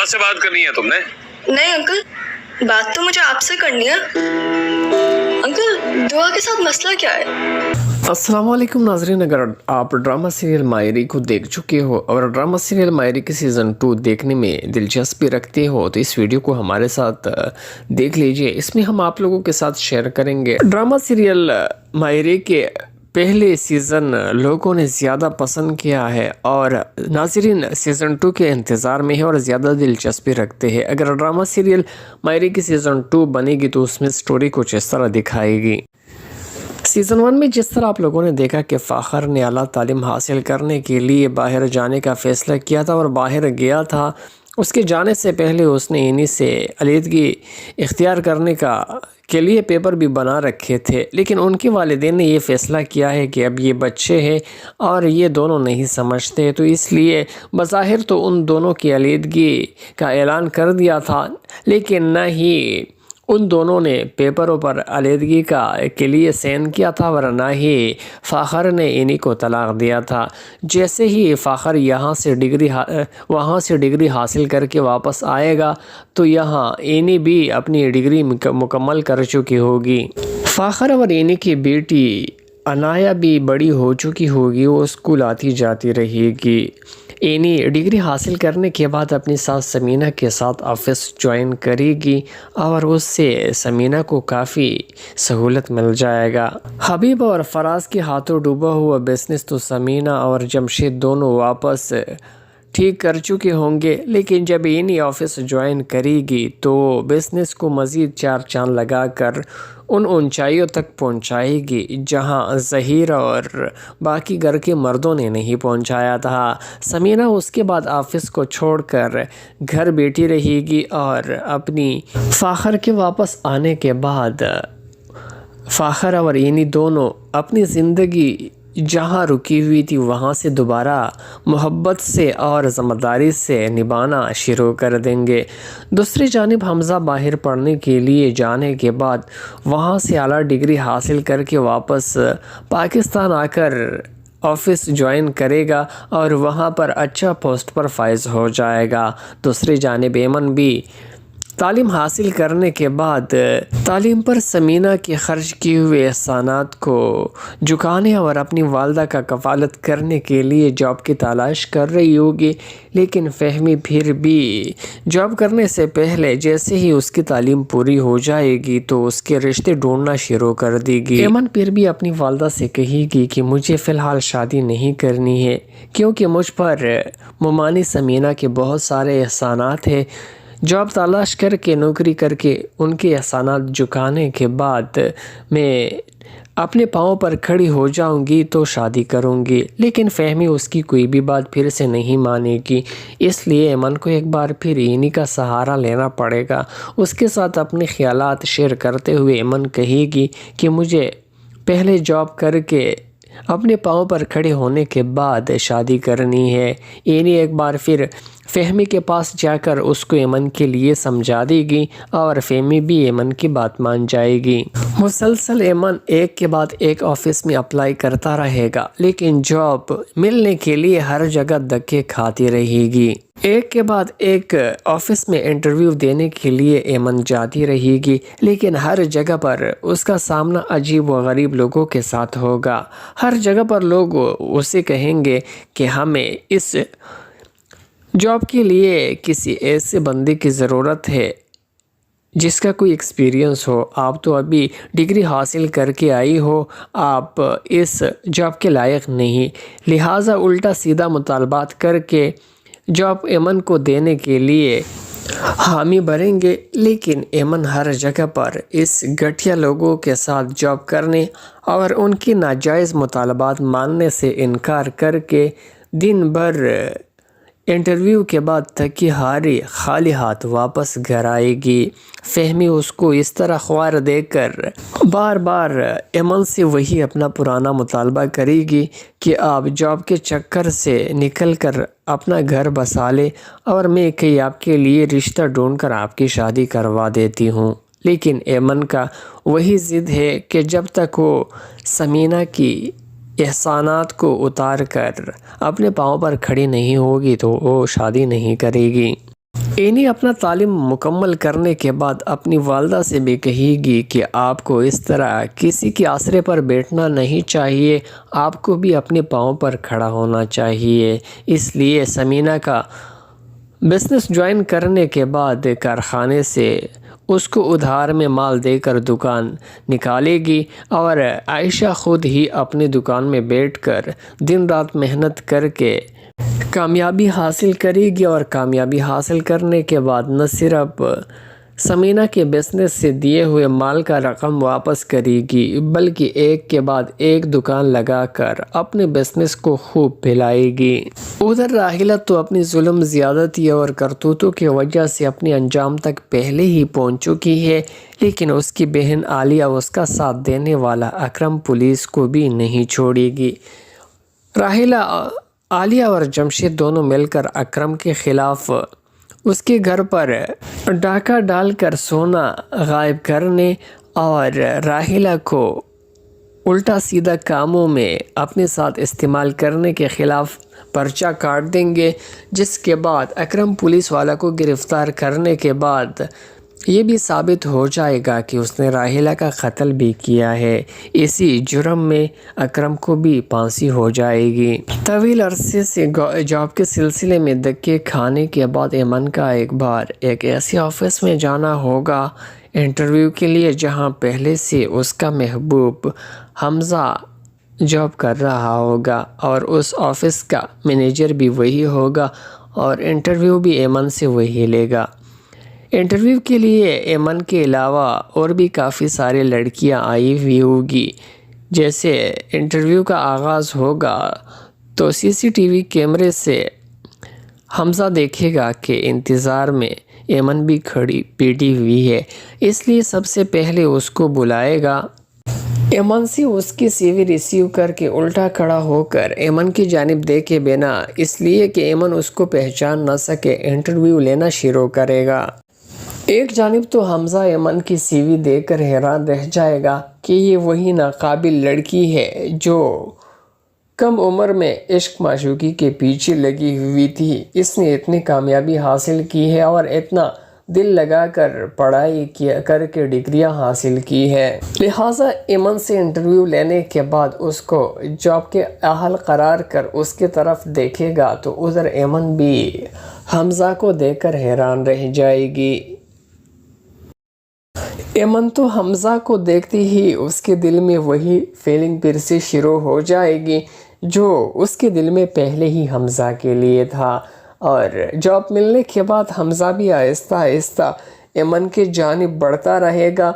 से बात करनी है तुमने? नहीं अंकल, बात तो मुझे आपसे करनी है। अंकल दुआ के साथ मसला क्या है? अस्सलामुअलैकुम नाजरीन, अगर आप ड्रामा सीरियल मायरी को देख चुके हो और ड्रामा सीरियल मायरी के सीज़न 2 देखने में दिलचस्पी रखते हो तो इस वीडियो को हमारे साथ देख लीजिए। इसमें हम आप लोगों के साथ शेयर करेंगे ड्रामा सीरियल मायरी के पहले सीज़न लोगों ने ज़्यादा पसंद किया है और नाजरीन सीज़न 2 के इंतज़ार में है और ज़्यादा दिलचस्पी रखते हैं। अगर ड्रामा सीरियल मायरी की सीज़न 2 बनेगी तो उसमें स्टोरी कुछ इस तरह दिखाएगी। सीज़न 1 में जिस तरह आप लोगों ने देखा कि फ़ाखर ने आला तालीम हासिल करने के लिए बाहर जाने का फ़ैसला किया था और बाहर गया था। उसके जाने से पहले उसने इन्हीं से अलहदगी इख्तियार करने के लिए पेपर भी बना रखे थे, लेकिन उनके वालिदैन ने ये फ़ैसला किया है कि अब ये बच्चे हैं और ये दोनों नहीं समझते, तो इसलिए बज़ाहिर तो उन दोनों की अलहदगी का ऐलान कर दिया था, लेकिन न ही उन दोनों ने पेपरों पर अलहदगी के लिए साइन किया था और ना ही फ़ाखर ने इन्हीं को तलाक़ दिया था। जैसे ही फ़ाखर वहाँ से डिग्री हासिल करके वापस आएगा तो यहाँ इन्हीं भी अपनी डिग्री मुकम्मल कर चुकी होगी। फ़ाखर और इन्हीं की बेटी अनाया भी बड़ी हो चुकी होगी, वो स्कूल आती जाती रहेगी। इन्हीं डिग्री हासिल करने के बाद अपनी सास समीना के साथ ऑफिस ज्वाइन करेगी और उससे समीना को काफ़ी सहूलत मिल जाएगा। हबीब और फराज के हाथों डूबा हुआ बिजनेस तो समीना और जमशेद दोनों वापस ठीक कर चुके होंगे, लेकिन जब इन्हीं ऑफिस ज्वाइन करेगी तो बिज़नेस को मज़ीद 4 चांद लगाकर उन ऊंचाइयों तक पहुंचाएगी जहां ज़हीरा और बाकी घर के मर्दों ने नहीं पहुंचाया था। समीना उसके बाद ऑफिस को छोड़कर घर बैठी रहेगी और अपनी फ़ाखर के वापस आने के बाद फ़ाखर और इन्हीं दोनों अपनी ज़िंदगी जहाँ रुकी हुई थी वहाँ से दोबारा मोहब्बत से और ज़िम्मेदारी से निभाना शुरू कर देंगे। दूसरी जानिब हमज़ा बाहर पढ़ने के लिए जाने के बाद वहाँ से आला डिग्री हासिल करके वापस पाकिस्तान आकर ऑफिस ज्वाइन करेगा और वहाँ पर अच्छा पोस्ट पर फाइज हो जाएगा। दूसरी जानिब ऐमन भी तालीम हासिल करने के बाद तालीम पर समीना के ख़र्च किए हुए एहसानात को झुकाने और अपनी वालदा का कफ़ालत करने के लिए जॉब की तलाश कर रही होगी, लेकिन फ़हमी फिर भी जॉब करने से पहले जैसे ही उसकी तालीम पूरी हो जाएगी तो उसके रिश्ते ढूंढना शुरू कर देगी। ऐमन फिर भी अपनी वालदा से कहेगी कि मुझे फ़िलहाल शादी नहीं करनी है क्योंकि मुझ पर मुमानी समीना के बहुत सारे एहसानात हैं। जॉब तलाश करके नौकरी करके उनके एहसानात झुकाने के बाद मैं अपने पाँव पर खड़ी हो जाऊंगी तो शादी करूंगी, लेकिन फ़हमी उसकी कोई भी बात फिर से नहीं मानेगी। इसलिए ऐमन को एक बार फिर इन्हीं का सहारा लेना पड़ेगा। उसके साथ अपने ख़यालात शेयर करते हुए ऐमन कहेगी कि मुझे पहले जॉब करके अपने पाँव पर खड़े होने के बाद शादी करनी है। इन्हीं एक बार फिर फ़हमी के पास जाकर उसको ऐमन के लिए समझा देगी और फ़हमी भी ऐमन की बात मान जाएगी। मुसलसल ऐमन एक के बाद एक ऑफिस में अप्लाई करता रहेगा, लेकिन जॉब मिलने के लिए हर जगह धक्के खाती रहेगी। एक के बाद एक ऑफिस में इंटरव्यू देने के लिए ऐमन जाती रहेगी, लेकिन हर जगह पर उसका सामना अजीब व गरीब लोगों के साथ होगा। हर जगह पर लोग उसे कहेंगे कि हमें इस जॉब के लिए किसी ऐसे बंदे की ज़रूरत है जिसका कोई एक्सपीरियंस हो। आप तो अभी डिग्री हासिल करके आई हो, आप इस जॉब के लायक नहीं। लिहाजा उल्टा सीधा मुतालबात करके जॉब ऐमन को देने के लिए हामी भरेंगे, लेकिन ऐमन हर जगह पर इस घटिया लोगों के साथ जॉब करने और उनकी नाजायज़ मुतालबात मानने से इनकार करके दिन भर इंटरव्यू के बाद थकी हारी खाली हाथ वापस घर आएगी। फ़हमी उसको इस तरह ख्वार देकर बार बार ऐमन से वही अपना पुराना मुतालबा करेगी कि आप जॉब के चक्कर से निकल कर अपना घर बसा ले और मैं कहीं आपके लिए रिश्ता ढूंढकर आपकी शादी करवा देती हूँ। लेकिन ऐमन का वही ज़िद है कि जब तक वो समीना की एहसानात को उतार कर अपने पाँव पर खड़ी नहीं होगी तो वो शादी नहीं करेगी। انہیں اپنا تعلیم مکمل کرنے کے بعد اپنی والدہ سے بھی کہے گی کہ آپ کو اس طرح کسی کے آسرے پر بیٹھنا نہیں چاہیے، آپ کو بھی اپنے پاؤں پر کھڑا ہونا چاہیے۔ اس لیے ثمینہ کا بزنس جوائن کرنے کے بعد کارخانے سے اس کو ادھار میں مال دے کر دکان نکالے گی اور عائشہ خود ہی اپنے دکان میں بیٹھ کر دن رات محنت کر کے کامیابی حاصل کرے گی، اور کامیابی حاصل کرنے کے بعد نہ صرف ثمینہ کے بزنس سے دیے ہوئے مال کا رقم واپس کرے گی بلکہ ایک کے بعد ایک دکان لگا کر اپنے بزنس کو خوب پھیلائے گی۔ ادھر راحلہ تو اپنی ظلم زیادتی اور کرتوتوں کی وجہ سے اپنے انجام تک پہلے ہی پہنچ چکی ہے، لیکن اس کی بہن عالیہ اس کا ساتھ دینے والا اکرم پولیس کو بھی نہیں چھوڑے گی۔ راحلہ، عالیہ اور جمشید دونوں مل کر اکرم کے خلاف اس کے گھر پر ڈاکہ ڈال کر سونا غائب کرنے اور راحلہ کو الٹا سیدھا کاموں میں اپنے ساتھ استعمال کرنے کے خلاف پرچہ کاٹ دیں گے، جس کے بعد اکرم پولیس والا کو گرفتار کرنے کے بعد یہ بھی ثابت ہو جائے گا کہ اس نے راحلہ کا قتل بھی کیا ہے۔ اسی جرم میں اکرم کو بھی پھانسی ہو جائے گی۔ طویل عرصے سے جاب کے سلسلے میں دھکے کھانے کے بعد ایمن کا ایک بار ایک ایسے آفس میں جانا ہوگا انٹرویو کے لیے جہاں پہلے سے اس کا محبوب حمزہ جاب کر رہا ہوگا اور اس آفس کا مینیجر بھی وہی ہوگا اور انٹرویو بھی ایمن سے وہی لے گا۔ انٹرویو کے لیے ایمن کے علاوہ اور بھی کافی سارے لڑکیاں آئی ہوئی ہوگی۔ جیسے انٹرویو کا آغاز ہوگا تو CCTV کیمرے سے حمزہ دیکھے گا کہ انتظار میں ایمن بھی کھڑی بیٹھی ہوئی ہے، اس لیے سب سے پہلے اس کو بلائے گا۔ ایمن سے اس کی CV ریسیو کر کے الٹا کھڑا ہو کر ایمن کی جانب دیکھے بنا، اس لیے کہ ایمن اس کو پہچان نہ سکے، انٹرویو لینا شروع کرے گا۔ ایک جانب تو حمزہ ایمن کی CV دیکھ کر حیران رہ جائے گا کہ یہ وہی ناقابل لڑکی ہے جو کم عمر میں عشق معشوقی کے پیچھے لگی ہوئی تھی۔ اس نے اتنی کامیابی حاصل کی ہے اور اتنا دل لگا کر پڑھائی کر کے ڈگریاں حاصل کی ہے، لہٰذا ایمن سے انٹرویو لینے کے بعد اس کو جاب کے اہل قرار کر اس کی طرف دیکھے گا تو ادھر ایمن بھی حمزہ کو دیکھ کر حیران رہ جائے گی۔ ایمن تو حمزہ کو دیکھتے ہی اس کے دل میں وہی فیلنگ پھر سے شروع ہو جائے گی جو اس کے دل میں پہلے ہی حمزہ کے لیے تھا، اور جاب ملنے کے بعد حمزہ بھی آہستہ آہستہ ایمن کی جانب بڑھتا رہے گا